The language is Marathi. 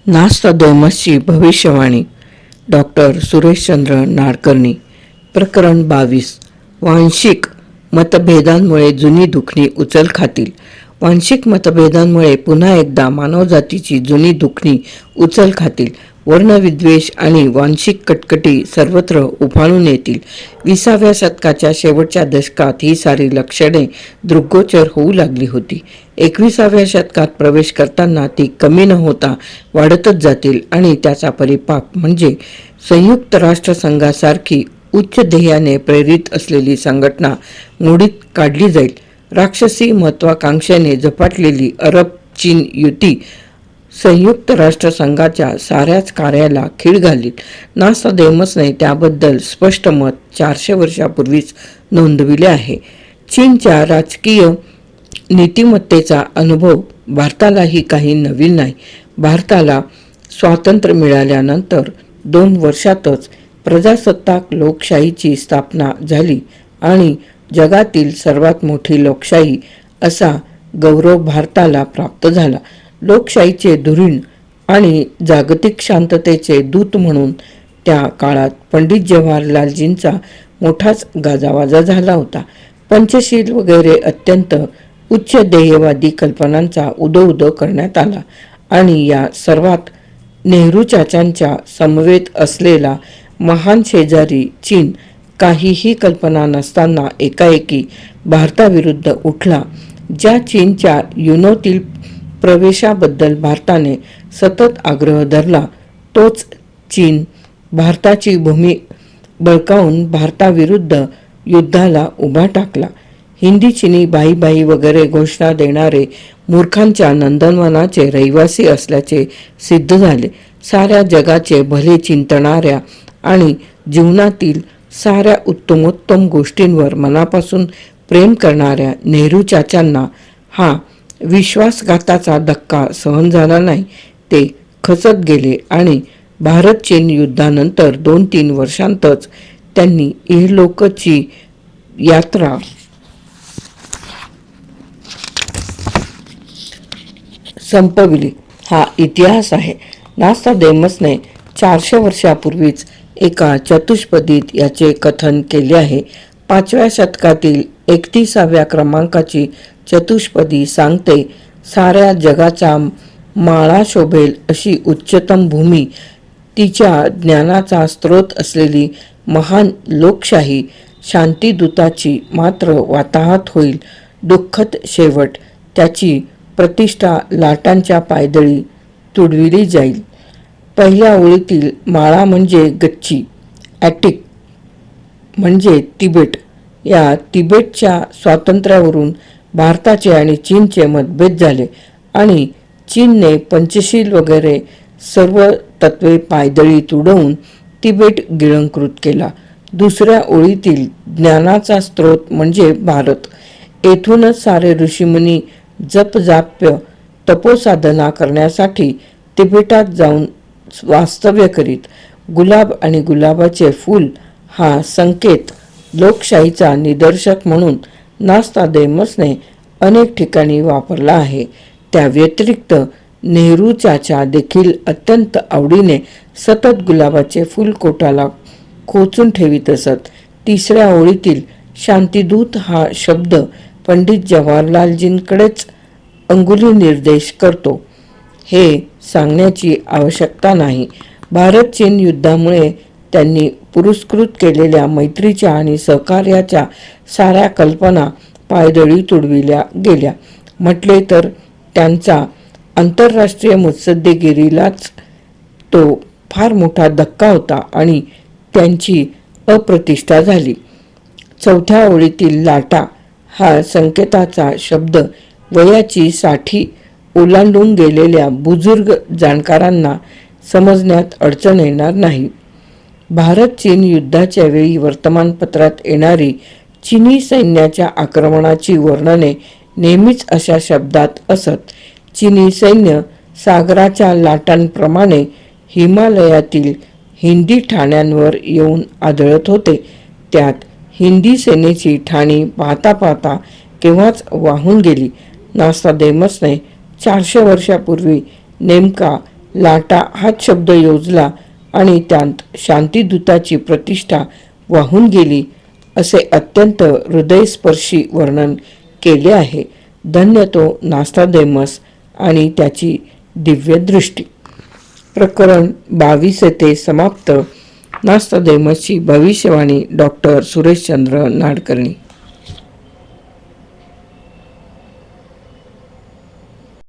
नास्तादोमसची भविष्यवाणी. डॉक्टर सुरेशचंद्र नाडकर्णी. प्रकरण 22. वांशिक मतभेदांमुळे जुनी दुखणी उचल खातील. वांशिक मतभेदांमुळे पुन्हा एकदा मानवजातीची जुनी दुखणी उचल खातील. वर्णविद्वेष आणि वांशिक कटकटी सर्वत्र उफाळून येतील. 20व्या शतकाच्या शेवटच्या दशकात ही सारी लक्षणे दृग्गोचर होऊ लागली होती. 21व्या शतकात प्रवेश करताना ती कमी न होता वाढतच जातील आणि त्याचा परिपाक म्हणजे संयुक्त राष्ट्रसंघासारखी उच्च ध्येयाने प्रेरित असलेली संघटना मोडीत काढली जाईल. राक्षसी महत्वाकांक्षेने झपाटलेली अरब चीन युती संयुक्त राष्ट्रसंघाच्या साऱ्याच कार्याला खीळ घालील. नास्तादेमसने त्याबद्दल स्पष्ट मत 400 वर्षापूर्वीच नोंदविले आहे. चीनच्या राजकीय नीतिमत्तेचा अनुभव भारतालाही काही नवीन नाही. भारताला स्वातंत्र्य मिळाल्यानंतर 2 वर्षातच प्रजासत्ताक लोकशाहीची स्थापना झाली आणि जगातील सर्वात मोठी लोकशाही असा गौरव भारताला प्राप्त झाला. लोकशाहीचे धुरीण आणि जागतिक शांततेचे दूत म्हणून त्या काळात पंडित जवाहरलालजींचा मोठाच गाजावाजा झाला होता. पंचशील वगैरे अत्यंत उच्च ध्येयवादी कल्पनांचा उदो करण्यात आला आणि या सर्वात नेहरू चाचांच्या समवेत असलेला महान शेजारी चीन काहीही कल्पना नसताना एकाएकी भारताविरुद्ध उठला. ज्या चीनच्या युनोतील प्रवेशाबद्दल भारताने सतत आग्रह धरला तोच चीन भारताची भूमी बळकावून भारताविरुद्ध युद्धाला उभा टाकला. हिंदी चिनी बाई बाई वगैरे घोषणा देणारे मूर्खांच्या नंदनवनाचे रहिवासी असल्याचे सिद्ध झाले. साऱ्या जगाचे भले चिंतणाऱ्या आणि जीवनातील साऱ्या उत्तमोत्तम गोष्टींवर मनापासून प्रेम करणाऱ्या नेहरू चाचांना हा विश्वासघाताचा धक्का सहन झाला नाही. ते खचत गेले आणि भारत चीन युद्धानंतर 2-3 वर्षांतच त्यांनी इहलोकची यात्रा संपविली. हा इतिहास आहे. नास्तादेमसने 400 वर्षापूर्वीच एका चतुष्पदीत याचे कथन केले आहे. 5व्या शतकातील 31व्या क्रमांकाची चतुष्पदी सांगते, साऱ्या जगाचा माळा शोभेल अशी उच्चतम भूमी, तिच्या ज्ञानाचा स्रोत असलेली महान लोकशाही शांतिदूताची मात्र वाताहत होईल. दुःखद शेवट, त्याची प्रतिष्ठा लाटांच्या पायदळी तुडविली जाईल. पहिल्या ओळीतील माळा म्हणजे गच्ची, ॲटिक म्हणजे तिबेट. या तिबेटच्या स्वातंत्र्यावरून भारताचे आणि चीनचे मतभेद झाले आणि चीनने पंचशील वगैरे सर्व तत्वे पायदळी तुडवून तिबेट गिळंकृत केला. दुसऱ्या ओळीतील ज्ञानाचा स्रोत म्हणजे भारत. येथूनच सारे ऋषीमुनी जपजाप्य तपोसाधना करण्यासाठी तिबेटात जाऊन वास्तव्य करीत. गुलाब आणि गुलाबाचे फूल हा संकेत लोकशाहीचा निदर्शक म्हणून नास्तादेमसने अनेक ठिकाणी वापरला आहे. त्या व्यतिरिक्त नेहरू चाचा देखील अत्यंत आवडीने सतत गुलाबाचे फूल कोटाला खोचून ठेवीत असत. तिसऱ्या ओळीतील शांतिदूत हा शब्द पंडित जवाहरलालजींकडेच अंगुली निर्देश करतो. हे सांगण्याची आवश्यकता नाही. भारत चीन युद्धामुळे त्यांनी पुरस्कृत केलेल्या मैत्रीच्या आणि सहकार्याच्या साऱ्या कल्पना पायदळी तुडविल्या गेल्या. म्हटले तर त्यांचा आंतरराष्ट्रीय मुत्सद्देगिरीलाच तो फार मोठा धक्का होता आणि त्यांची अप्रतिष्ठा झाली. चौथ्या ओळीतील लाटा हा संकेताचा शब्द वयाची 60 ओलांडून गेलेल्या बुजुर्ग जाणकारांना समजण्यात अडचण येणार नाही. भारत चीन युद्धाच्या वेळी वर्तमानपत्रात येणारी चिनी सैन्याच्या आक्रमणाची वर्णने नेहमीच अशा शब्दात असत. चिनी सैन्य सागराच्या लाटांप्रमाणे हिमालयातील हिंदी ठाण्यांवर येऊन आदळत होते. त्यात हिंदी सेनेची ठाणी पाहता पाहता केव्हाच वाहून गेली. नास्तादेमसने 400 वर्षापूर्वी नेमका लाटा हाच शब्द योजला आणि त्यात शांतिदूताची प्रतिष्ठा वाहून गेली असे अत्यंत हृदयस्पर्शी वर्णन केले आहे. धन्य तो नास्तादेमस आणि त्याची दिव्य दृष्टी. प्रकरण 22 येथे समाप्त. नास्तादेमसची भविष्यवाणी डॉक्टर सुरेशचंद्र नाडकर्णी.